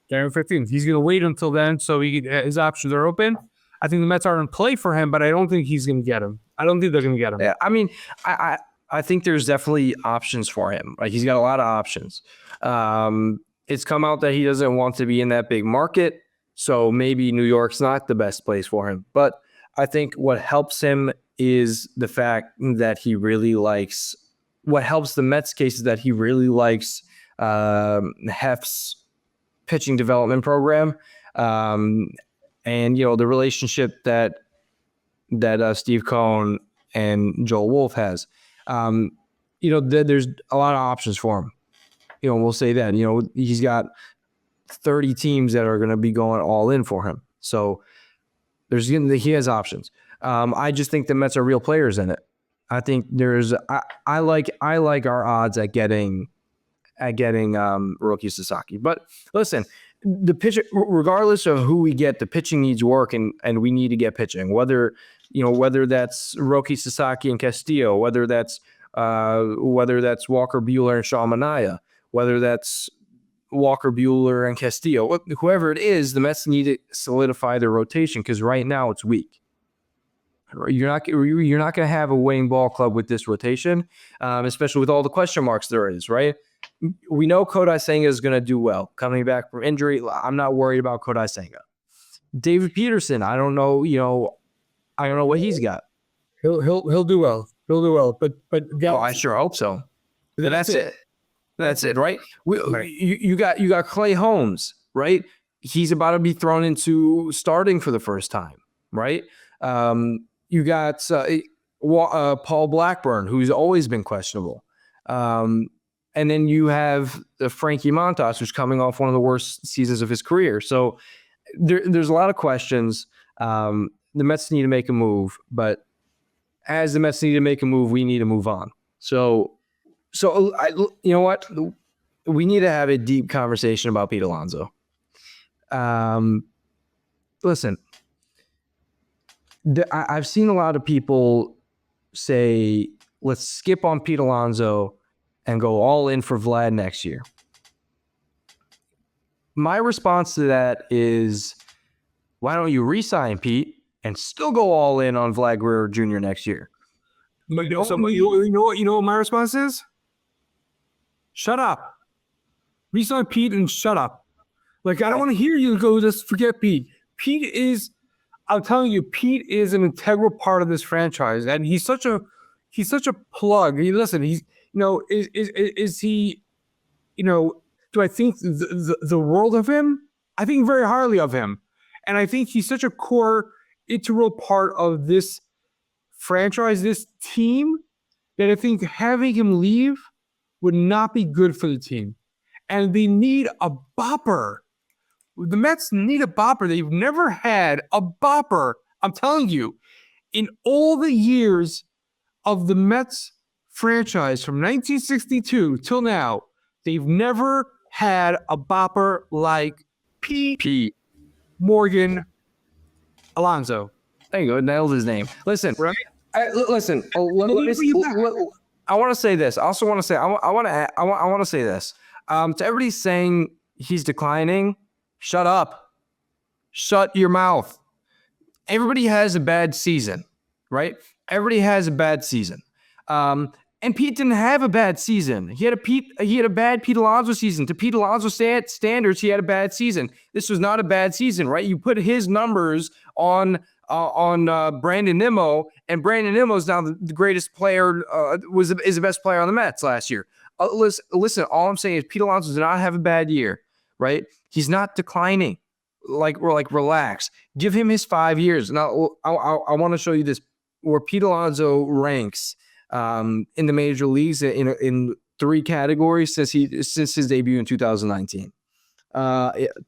January 15th. He's going to wait until then, so his options are open. I think the Mets are in play for him, but I don't think he's going to get him. I don't think they're going to get him. Yeah, I mean, I think there's definitely options for him. Like, he's got a lot of options. It's come out that he doesn't want to be in that big market, so maybe New York's not the best place for him. But I think what helps him is the fact that he really likes. What helps the Mets case is that he really likes Hef's pitching development program, and the relationship that Steve Cohen and Joel Wolf has. There's a lot of options for him. We'll say that. He's got 30 teams that are going to be going all in for him. So he has options. I just think the Mets are real players in it. I think I like our odds at getting Roki Sasaki. But listen, the pitcher, regardless of who we get, the pitching needs work, and we need to get pitching. Whether that's Roki Sasaki and Castillo, whether that's Walker Buehler and Sean Manaea, whether that's Walker Buehler and Castillo, whoever it is, the Mets need to solidify their rotation because right now it's weak. You're not going to have a winning ball club with this rotation, especially with all the question marks there is, right? We know Kodai Senga is going to do well coming back from injury. I'm not worried about Kodai Senga. David Peterson, I don't know what he's got. He'll do well. He'll do well. But I sure hope so. That's it. That's it, right? You got Clay Holmes, right? He's about to be thrown into starting for the first time, right? You got Paul Blackburn, who's always been questionable. And then you have Frankie Montas, who's coming off one of the worst seasons of his career. So there's a lot of questions. The Mets need to make a move, but as the Mets need to make a move, we need to move on. So you know what? We need to have a deep conversation about Pete Alonso. Listen, I've seen a lot of people say, let's skip on Pete Alonso and go all in for Vlad next year. My response to that is, why don't you re-sign Pete and still go all in on Vlad Guerrero Jr. next year? But you know what my response is? Shut up. Resign Pete and shut up. Like, I don't want to hear you go, just forget Pete. I'm telling you, Pete is an integral part of this franchise, and he's such a plug. Listen, he's, is he, do I think the world of him? I think very highly of him. And I think he's such a core, integral part of this franchise, this team, that I think having him leave would not be good for the team. And they need a bopper. The Mets need a bopper. They've never had a bopper. I'm telling you, in all the years of the Mets franchise from 1962 till now, they've never had a bopper like Pete Morgan Alonso. There you go. Nailed his name. Listen, right? I want to say this. I also want to say, I want to say this. To everybody saying he's declining, shut up. Shut your mouth. Everybody has a bad season, right? Everybody has a bad season. And Pete didn't have a bad season. He had a bad Pete Alonso season. To Pete Alonso standards, he had a bad season. This was not a bad season, right? You put his numbers on Brandon Nimmo, and Brandon Nimmo is now the greatest player. Is the best player on the Mets last year. Listen, all I'm saying is Pete Alonso did not have a bad year, right? He's not declining. Relax. Give him his 5 years. Now, I want to show you this where Pete Alonso ranks in the major leagues in 3 categories since his debut in 2019.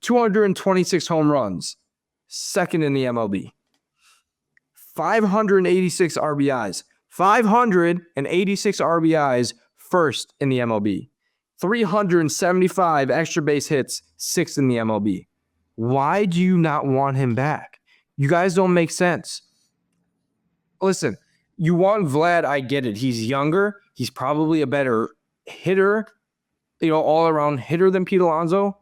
226 home runs, second in the MLB. 586 RBIs. 586 RBIs, first in the MLB. 375 extra base hits, sixth in the MLB. Why do you not want him back? You guys don't make sense. Listen, you want Vlad, I get it. He's younger. He's probably a better hitter, all-around hitter than Pete Alonso.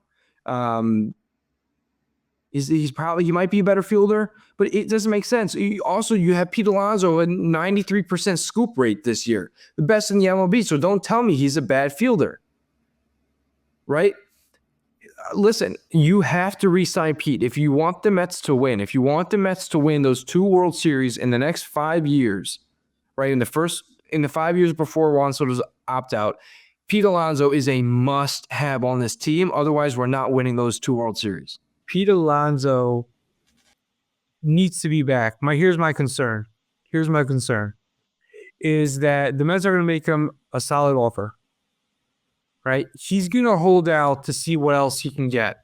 He might be a better fielder, but it doesn't make sense. You have Pete Alonso at 93% scoop rate this year, the best in the MLB. So don't tell me he's a bad fielder, right? Listen, you have to re-sign Pete if you want the Mets to win. If you want the Mets to win those 2 World Series in the next 5 years, right? In the 5 years before Juan Soto's opt-out, Pete Alonso is a must-have on this team. Otherwise, we're not winning those 2 World Series. Pete Alonso needs to be back. Here's my concern. Is that the Mets are going to make him a solid offer, right? He's going to hold out to see what else he can get.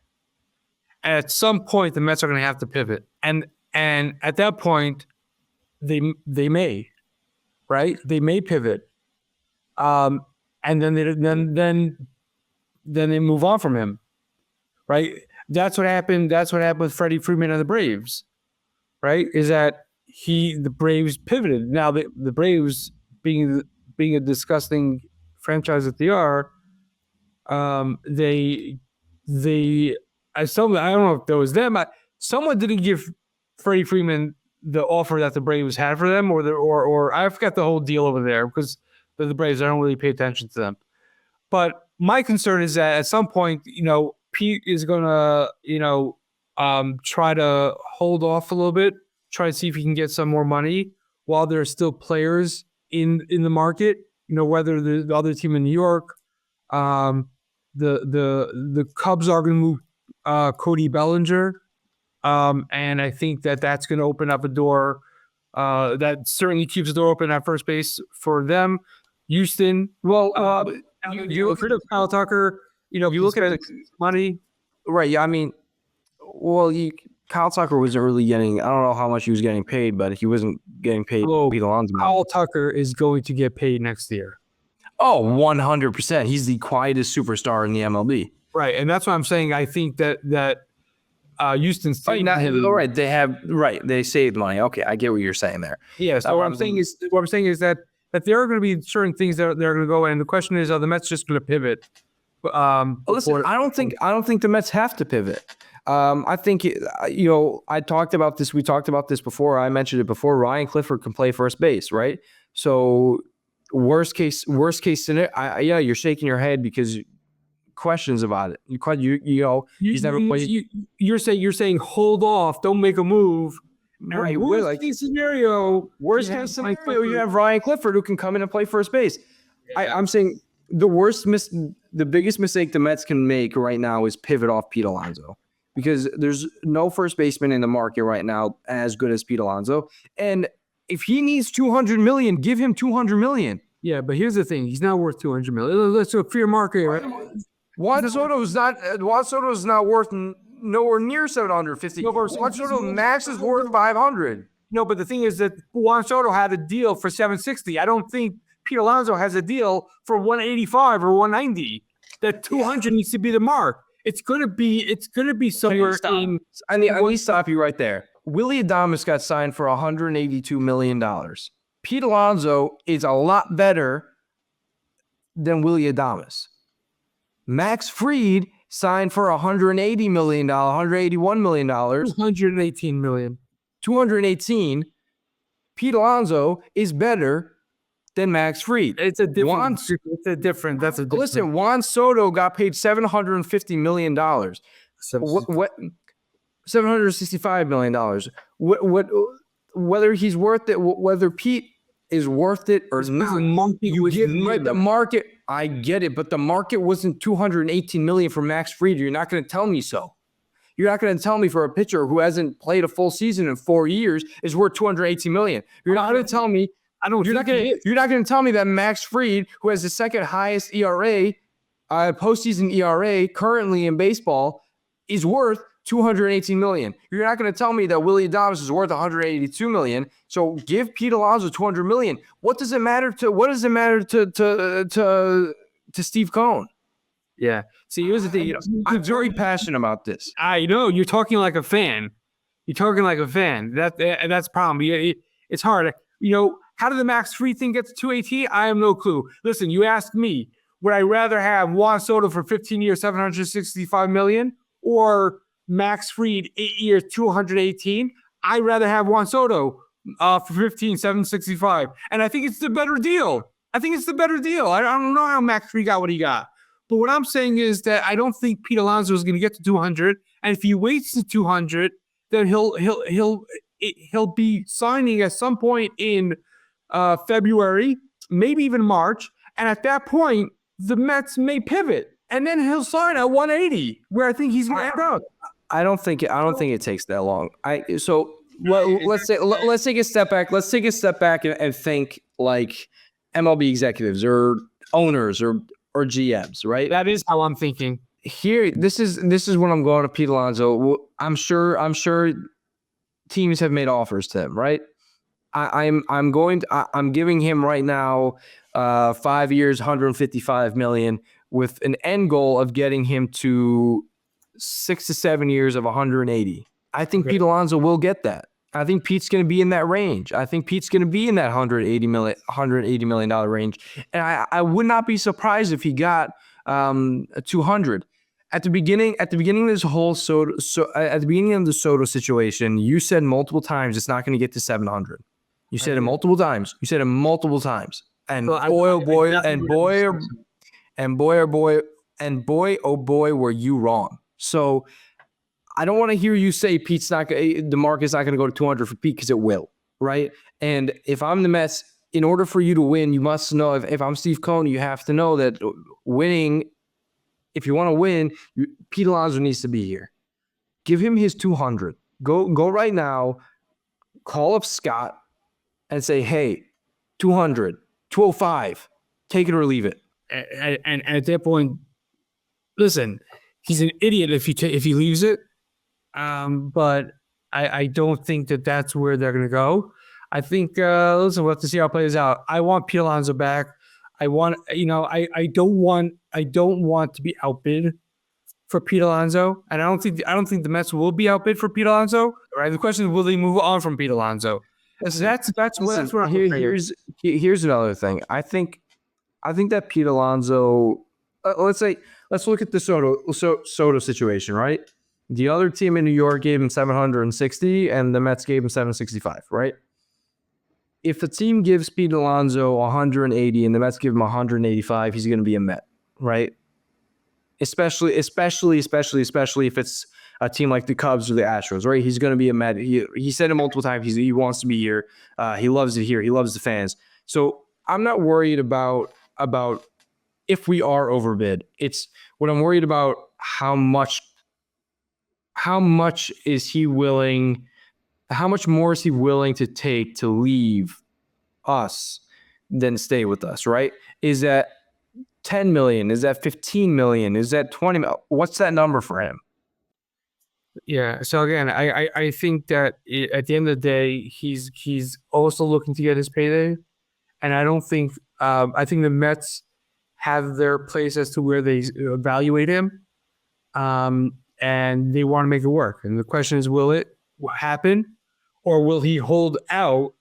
And at some point, the Mets are going to have to pivot, and at that point, they may, right? They may pivot, and then they move on from him, right? That's what happened. That's what happened with Freddie Freeman and the Braves, right? Is that the Braves pivoted. Now the Braves, being a disgusting franchise that they are, I don't know if that was them. Someone didn't give Freddie Freeman the offer that the Braves had for them, or I forgot the whole deal over there because the Braves, I don't really pay attention to them. But my concern is that at some point, Pete is going to, try to hold off a little bit, try to see if he can get some more money while there are still players in the market, whether the other team in New York, the Cubs are going to move Cody Bellinger. And I think that's going to open up a door That certainly keeps the door open at first base for them. Houston, You look rid of Kyle Tucker. You look at it, money. right? Yeah, I mean, well, Kyle Tucker wasn't really getting. I don't know how much he was getting paid, but he wasn't getting paid. Pete Alonso. Kyle Tucker is going to get paid next year. Oh, 100%. He's the quietest superstar in the MLB. Right, and that's what I'm saying. I think that Houston's Right, they saved money. Okay, I get what you're saying there. Yeah. So what I'm saying is that there are going to be certain things that they're going to go, and the question is, are the Mets just going to pivot? Listen, I don't think the Mets have to pivot. I think I talked about this. We talked about this before. I mentioned it before. Ryan Clifford can play first base, right? So worst case scenario. You're shaking your head because questions about it. He's never played. You're saying hold off, don't make a move. Right. Worst case scenario, you have Ryan Clifford who can come in and play first base. Yeah. I'm saying the biggest mistake the Mets can make right now is pivot off Pete Alonso, because there's no first baseman in the market right now as good as Pete Alonso. And if he needs $200 million, give him $200 million. Yeah, but here's the thing: he's not worth $200 million. That's a fair market, right? Juan Soto is not worth nowhere near 750. Juan Soto max is worth 500. No, but the thing is that Juan Soto had a deal for 760. I don't think Pete Alonso has a deal for 185 or 190. That 200 needs to be the mark. It's gonna be somewhere in. Let me stop you right there. Willy Adames got signed for $182 million. Pete Alonso is a lot better than Willy Adames. Max Fried signed for $180 million, $181 million. $218 million. 218. Pete Alonso is better than Max Fried. That's a different. Listen, Juan Soto got paid $750 million. What? $765 million. Whether he's worth it, whether Pete is worth it or not. The market. I get it, but the market wasn't $218 million for Max Fried. You're not going to tell me so. You're not going to tell me for a pitcher who hasn't played a full season in 4 years is worth $218 million. You're not going to tell me. You're not going to tell me that Max Fried, who has the second highest ERA, postseason ERA currently in baseball, is worth $218 million. You're not going to tell me that Willy Adames is worth $182 million. So give Pete Alonso $200 million. What does it matter to Steve Cohen? Yeah. See, here's the thing. I'm very passionate about this. I know you're talking like a fan. That's the problem. It's hard. How did the Max Fried thing get to 218? I have no clue. Listen, you asked me, would I rather have Juan Soto for 15 years, $765 million, or Max Fried 8 years, 218? I'd rather have Juan Soto for 15, 765. And I think it's the better deal. I don't know how Max Fried got what he got. But what I'm saying is that I don't think Pete Alonso is going to get to 200. And if he waits to 200, then he'll be signing at some point in February, maybe even March. And at that point, the Mets may pivot. And then he'll sign at 180, where I think he's going to end up. I don't think it takes that long. Let's take a step back. Let's take a step back and think like MLB executives or owners or GMs, right? That is how I'm thinking. Here, this is when I'm going to Pete Alonso. I'm sure teams have made offers to him, right? I'm giving him right now 5 years, $155 million, with an end goal of getting him to 6 to 7 years of 180. I think Pete Alonso will get that. I think Pete's going to be in that range. I think Pete's going to be in that $180 million range. And I would not be surprised if he got 200. At the beginning of this whole at the beginning of the Soto situation, you said multiple times it's not going to get to 700. You said it multiple times. And boy, were you wrong. So I don't want to hear you say the market's not going to go to 200 for Pete, because it will, right? And if I'm the Mets, in order for you to win, you must know, if I'm Steve Cohen, you have to know that winning, if you want to win, Pete Alonso needs to be here. Give him his 200. Go right now, call up Scott, and say, hey, 200, 205, take it or leave it. And at that point, listen, he's an idiot if he leaves it. But I don't think that that's where they're going to go. I think, listen, we'll have to see how it plays out. I want Pete Alonso back. I want, I don't want to be outbid for Pete Alonso, and I don't think the Mets will be outbid for Pete Alonso. Right? The question is, will they move on from Pete Alonso? That's what here's another thing. I think that Pete Alonso. Let's look at the Soto situation, right? The other team in New York gave him 760, and the Mets gave him 765, right? If the team gives Pete Alonso 180 and the Mets give him 185, he's going to be a Met, right? Especially if it's a team like the Cubs or the Astros, right? He's going to be a Met. He said it multiple times. He wants to be here. He loves it here. He loves the fans. So I'm not worried about if we are overbid. It's what I'm worried about. How much is he willing? How much more is he willing to take to leave us than stay with us? Right? Is that 10 million? Is that 15 million? Is that 20 million? What's that number for him? Yeah. So again, I think that at the end of the day, he's also looking to get his payday, and I don't think I think the Mets have their place as to where they evaluate him, and they want to make it work. And the question is, will it happen, or will he hold out,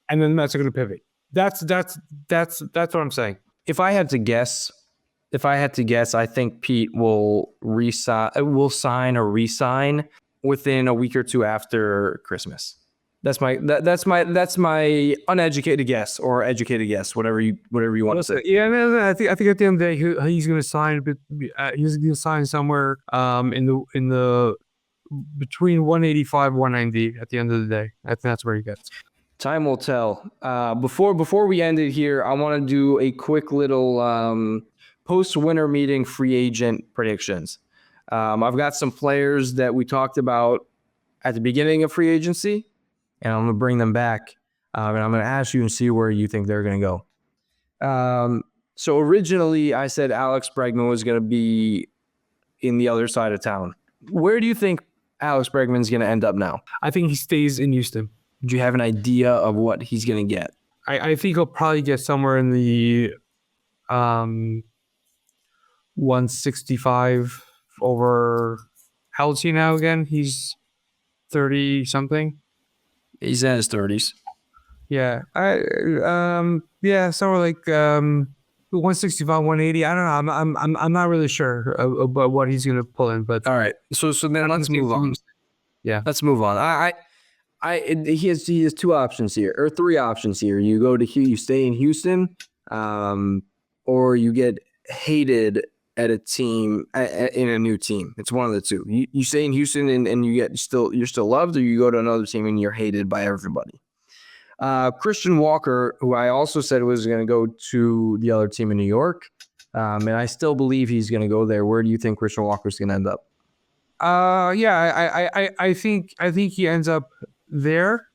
and then the Mets are going to pivot? That's what I'm saying. If I had to guess, I think Pete will sign or resign within a week or two after Christmas. That's my uneducated guess or educated guess, whatever you want to say. Yeah, I think at the end of the day he's going to sign. He's going to sign somewhere in the between 185 190 at the end of the day. I think that's where he gets. Time will tell. Before we end it here, I want to do a quick little post-winter meeting free agent predictions. I've got some players that we talked about at the beginning of free agency, and I'm going to bring them back, and I'm going to ask you and see where you think they're going to go. So originally, I said Alex Bregman was going to be in the other side of town. Where do you think Alex Bregman's going to end up now? I think he stays in Houston. Do you have an idea of what he's going to get? I think he'll probably get somewhere in the 165 over. How old is he now again? He's 30 something. He's in his 30s. Yeah. Somewhere like 165, 180. I don't know. I'm not really sure about what he's going to pull in. But all right. So then let's move on. Yeah. Let's move on. He has two options here, or three options here. You go to you stay in Houston, or you get hated at a team in a new team. It's one of the two. You stay in Houston and you're still loved, or you go to another team and you're hated by everybody. Christian Walker, who I also said was going to go to the other team in New York, and I still believe he's going to go there. Where do you think Christian Walker's going to end up? I think he ends up there,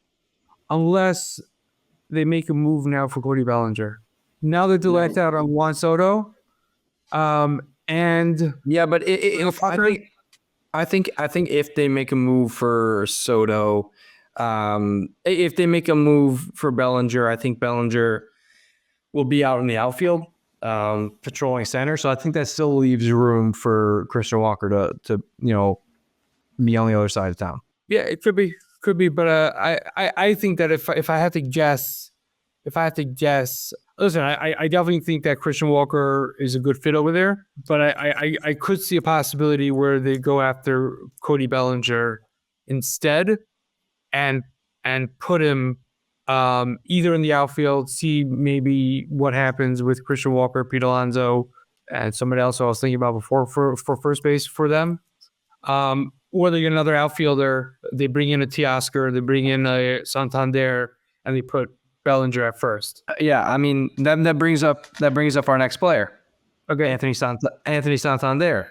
unless they make a move now for Cody Bellinger. Now that they let out on Juan Soto, and yeah, but I think if they make a move for Soto, if they make a move for Bellinger, I think Bellinger will be out in the outfield, patrolling center. So I think that still leaves room for Christian Walker to be on the other side of town. Yeah, it could be, but I think that if I had to guess, listen, I definitely think that Christian Walker is a good fit over there, but I could see a possibility where they go after Cody Bellinger instead, and put him either in the outfield, see maybe what happens with Christian Walker, Pete Alonso, and somebody else I was thinking about before for first base for them. Or they get another outfielder, they bring in a Teoscar, they bring in a Santander, and they put Bellinger at first. Yeah, I mean that brings up our next player. Okay, Anthony Santander.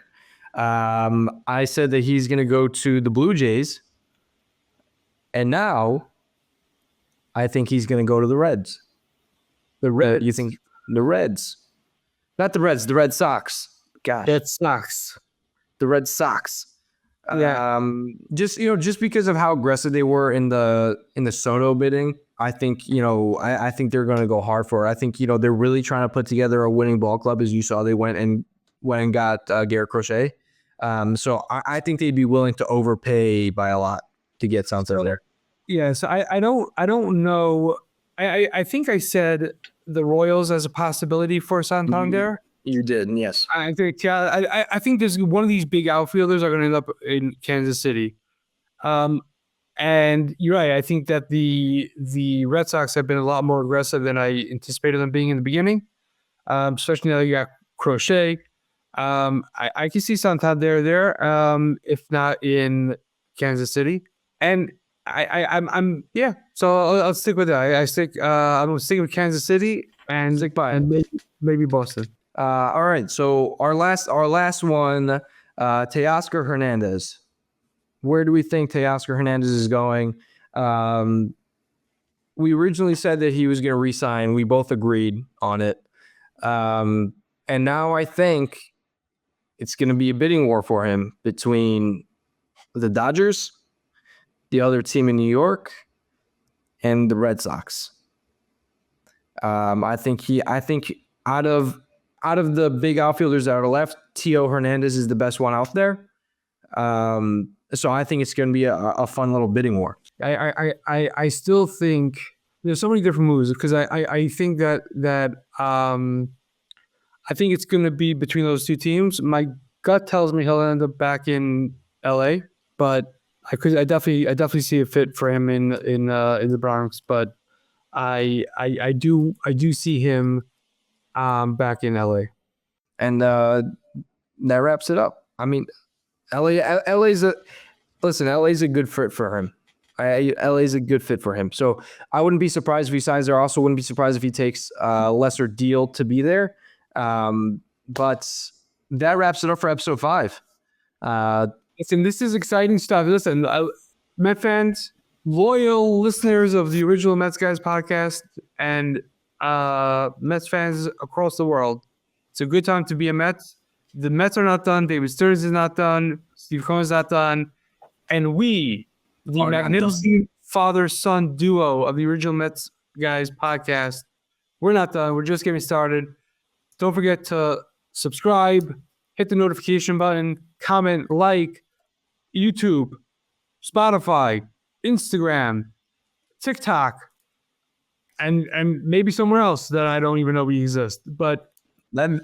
I said that he's going to go to the Blue Jays, and now I think he's going to go to the Reds. The Reds. You think the Reds? Not the Reds, the Red Sox. Gosh. That sucks. The Red Sox. Yeah. Just because of how aggressive they were in the Soto bidding, I think I think they're going to go hard for it. I think they're really trying to put together a winning ball club. As you saw, they went and got Garrett Crochet. So I think they'd be willing to overpay by a lot to get Santo there. Yeah. So I don't know. I think I said the Royals as a possibility for Santander. You did, yes. I think I think there's one of these big outfielders are going to end up in Kansas City. And you're right. I think that the Red Sox have been a lot more aggressive than I anticipated them being in the beginning. Especially now you got Crochet. I can see Santander there. If not in Kansas City, and I'm yeah. So I'll stick with that. I'm gonna stick with Kansas City and Stick by it. and maybe Boston. All right. So our last one, Teoscar Hernandez. Where do we think Teoscar Hernandez is going? We originally said that he was going to re-sign. We both agreed on it. And now I think it's going to be a bidding war for him between the Dodgers, the other team in New York, and the Red Sox. I think out of the big outfielders that are left, Teo Hernandez is the best one out there. So I think it's going to be a fun little bidding war. I still think there's so many different moves because I think that I think it's going to be between those two teams. My gut tells me he'll end up back in LA, but I definitely see a fit for him in the Bronx. But I do see him back in LA. And that wraps it up. I mean, LA's a good fit for him. LA's a good fit for him. So I wouldn't be surprised if he signs there. I also wouldn't be surprised if he takes a lesser deal to be there. But that wraps it up for episode 5. Listen, this is exciting stuff. Listen, Met fans, loyal listeners of the original Mets Guys podcast, and Mets fans across the world. It's a good time to be a Mets. The Mets are not done. David Stearns is not done. Steve Cohen is not done. And we, the magnificent father-son duo of the original Mets Guys podcast, we're not done. We're just getting started. Don't forget to subscribe, hit the notification button, comment, like, YouTube, Spotify, Instagram, TikTok, and maybe somewhere else that I don't even know we exist. But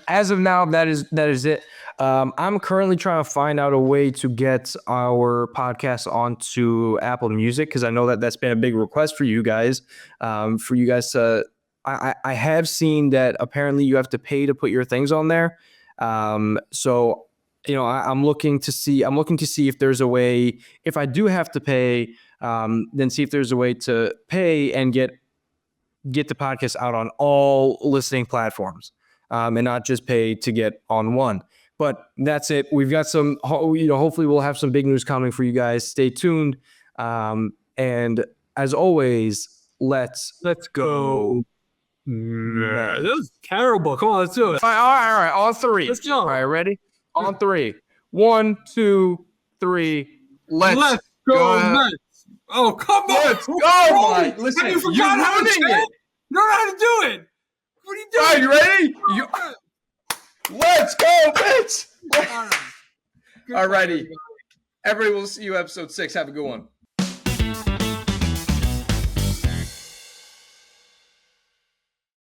as of now, that is it. I'm currently trying to find out a way to get our podcast onto Apple Music because I know that's been a big request for you guys. For you guys to, I have seen that apparently you have to pay to put your things on there. So I'm looking to see if there's a way. If I do have to pay, then see if there's a way to pay and get the podcast out on all listening platforms. And not just pay to get on one. But that's it. We've got some, hopefully we'll have some big news coming for you guys. Stay tuned. And as always, let's go. That was terrible. Come on, let's do it. All right. On 3. Let's go. All right, ready? On 3. 1, 2, 3. Let's go Mets. Oh, come on. Let's go, Mike. Listen, you're ruining it. You don't know how to do it. What are you doing? Are you ready? Let's go, Mets! All righty. Everybody will see you episode 6. Have a good one.